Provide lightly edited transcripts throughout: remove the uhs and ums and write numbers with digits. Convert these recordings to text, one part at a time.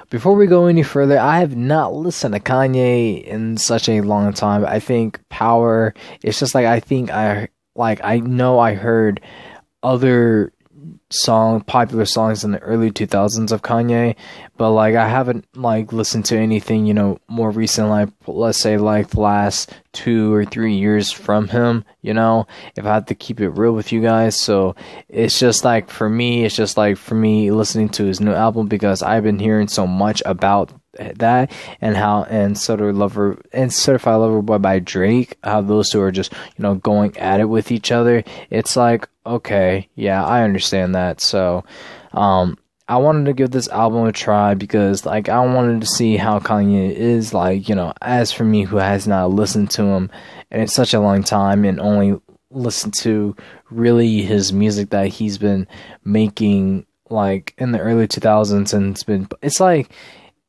before we go any further, I have not listened to Kanye in such a long time. I think Power, it's just like I know I heard other popular songs in the early 2000s of Kanye, but like I haven't like listened to anything, more recent, like let's say like the last 2 or 3 years from him, if I had to keep it real with you guys. So it's just like for me listening to his new album, because I've been hearing so much about that and Certified Lover Boy by Drake, how those two are just going at it with each other. It's like, okay, yeah, I understand that. So I wanted to give this album a try because like I wanted to see how Kanye is, like, as for me, who has not listened to him in such a long time and only listened to really his music that he's been making like in the early 2000s, and it's like,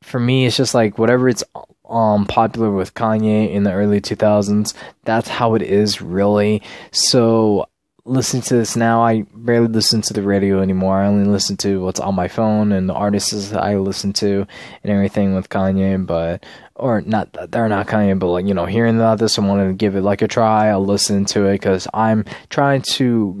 for me, it's just like whatever it's popular with Kanye in the early 2000s, that's how it is, really. So listening to this now, I barely listen to the radio anymore. I only listen to what's on my phone and the artists that I listen to and everything with Kanye, or not, they're not Kanye, but like, hearing about this, I wanted to give it like a try. I'll listen to it because I'm trying to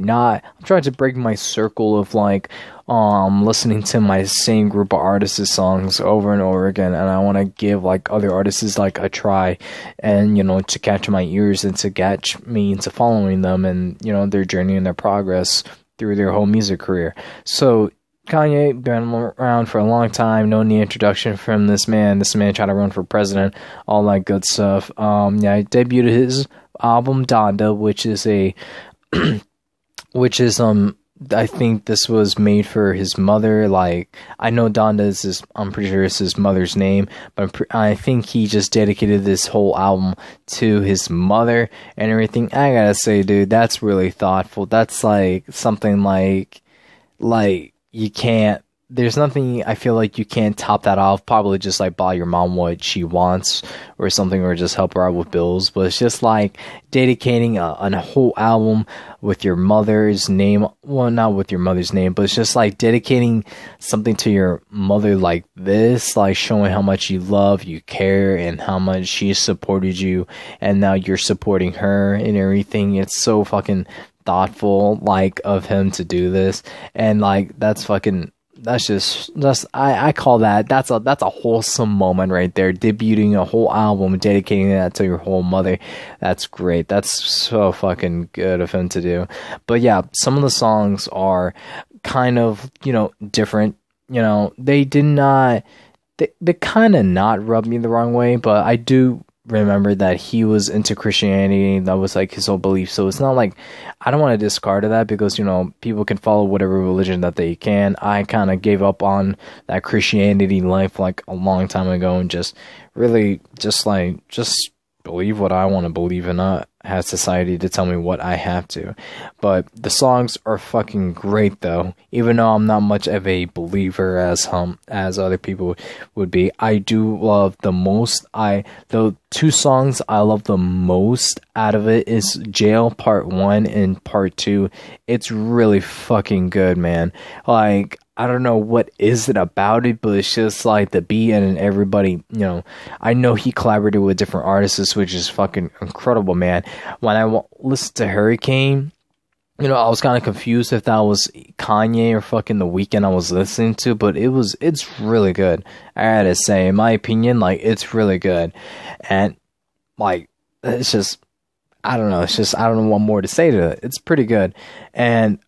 break my circle of like, listening to my same group of artists' songs over and over again, and I want to give like other artists like a try, and to catch my ears and to catch me into following them and their journey and their progress through their whole music career. So Kanye been around for a long time. No need introduction from this man. This man tried to run for president, all that good stuff. He debuted his album Donda, I think this was made for his mother. Like, I know Donda is I'm pretty sure it's his mother's name, but I think he just dedicated this whole album to his mother and everything. I gotta say, dude, that's really thoughtful. That's like something like you can't, there's nothing, I feel like you can't top that off. Probably just like buy your mom what she wants or something, or just help her out with bills. But it's just like dedicating a whole album with your mother's name. Well, not with your mother's name, but it's just like dedicating something to your mother like this, like showing how much you love, you care, and how much she supported you, and now you're supporting her and everything. It's so fucking thoughtful, like, of him to do this. And like I call that's a wholesome moment right there. Debuting a whole album, dedicating that to your whole mother. That's great. That's so fucking good of him to do. But yeah, some of the songs are kind of, different. They kind of not rub me the wrong way, but I do remember that he was into Christianity. That was like his whole belief. So it's not like, I don't want to discard of that, because people can follow whatever religion that they can. I kind of gave up on that Christianity life like a long time ago, and just really just believe what I want to believe, and not have society to tell me what I have to. But the songs are fucking great though, even though I'm not much of a believer as other people would be. I do love the two songs I love the most out of it is Jail Part 1 and Part 2. It's really fucking good, man. Like, I don't know what is it about it, but it's just like the beat, and everybody, I know he collaborated with different artists, which is fucking incredible, man. When I listened to Hurricane, I was kind of confused if that was Kanye or fucking The Weeknd I was listening to, but it's really good. I gotta say, in my opinion, like, it's really good. And like, it's just, I don't know, I don't know what more to say to it. It's pretty good. And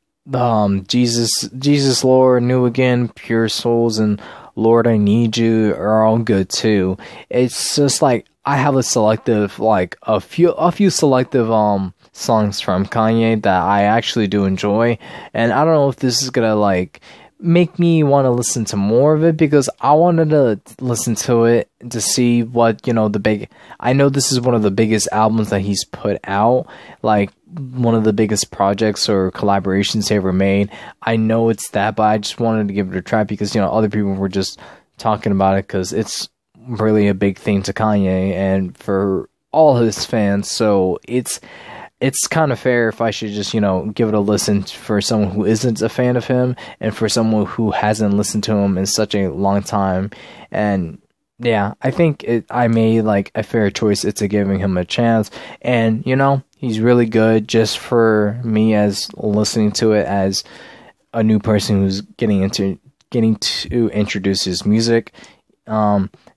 Jesus Lord, New Again, Pure Souls, and Lord I Need You are all good too. It's just like, I have a few selective songs from Kanye that I actually do enjoy, and I don't know if this is gonna like make me want to listen to more of it, because I wanted to listen to it to see what, I know this is one of the biggest albums that he's put out, like one of the biggest projects or collaborations he ever made. I know it's that, but I just wanted to give it a try because, other people were just talking about it, because it's really a big thing to Kanye and for all his fans. So it's it's kind of fair if I should just, you know, give it a listen for someone who isn't a fan of him and for someone who hasn't listened to him in such a long time. And yeah, I think I made like a fair choice into giving him a chance. And, you know, he's really good just for me as listening to it as a new person who's getting to introduce his music.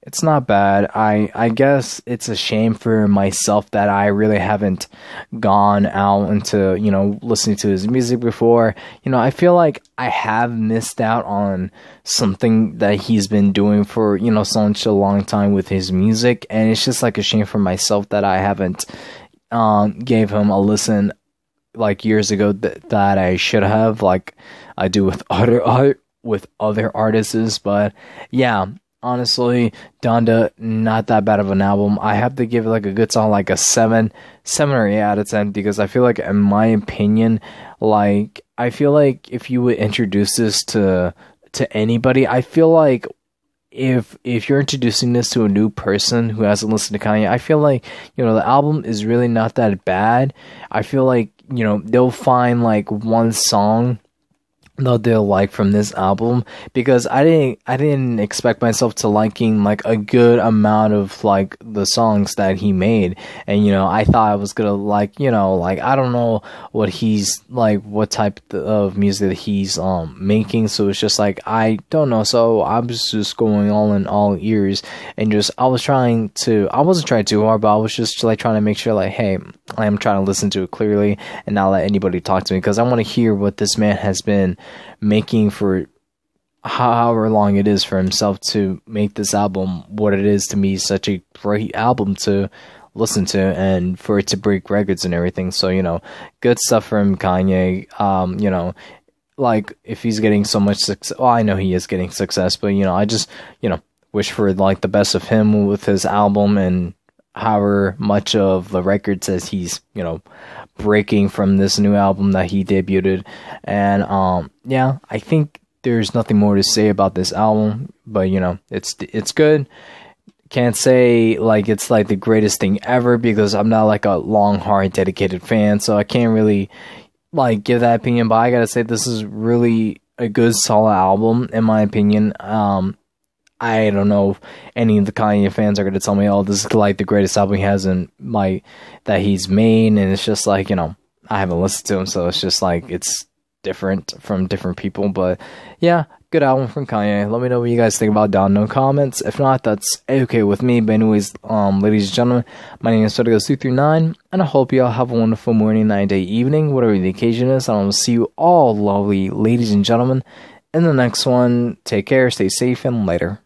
It's not bad. I guess it's a shame for myself that I really haven't gone out into, you know, listening to his music before. You know, I feel like I have missed out on something that he's been doing for, you know, such a long time with his music, and it's just like a shame for myself that I haven't gave him a listen like years ago that I should have, like I do with other artists. But yeah, honestly, Donda, not that bad of an album. I have to give it like a good song, like a 7 or 8 out of 10, because I feel like, in my opinion, like I feel like if you would introduce this to anybody, I feel like if you're introducing this to a new person who hasn't listened to Kanye, I feel like, you know, the album is really not that bad. I feel like, you know, they'll find like one song that they'll like from this album, because I didn't expect myself to liking like a good amount of like the songs that he made. And, you know, I thought I was gonna like, you know, like I don't know what he's like, what type of music that he's making, so it's just like I don't know. So I was just going all ears, and just I wasn't trying too hard, but I was just like trying to make sure like, hey, I am trying to listen to it clearly and not let anybody talk to me, because I want to hear what this man has been making for however long it is for himself to make this album what it is. To me, such a great album to listen to, and for it to break records and everything. So, you know, good stuff from Kanye. You know, like if he's getting so much success, well, I know he is getting success, but, you know, I just, you know, wish for like the best of him with his album, and however much of the records as he's, you know, breaking from this new album that he debuted. And yeah, I think there's nothing more to say about this album, but, you know, it's good. Can't say like it's like the greatest thing ever, because I'm not like a long, hard, dedicated fan, so I can't really like give that opinion. But I gotta say, this is really a good, solid album in my opinion. I don't know if any of the Kanye fans are going to tell me, oh, this is like the greatest album he has in like that he's made, and it's just like, you know, I haven't listened to him, so it's just like it's different from different people. But yeah, good album from Kanye. Let me know what you guys think about down in the comments. If not, that's okay with me. But anyways, ladies and gentlemen, my name is Sodigo239, and I hope you all have a wonderful morning, night, day, evening, whatever the occasion is. And I will see you all, lovely ladies and gentlemen, in the next one. Take care, stay safe, and later.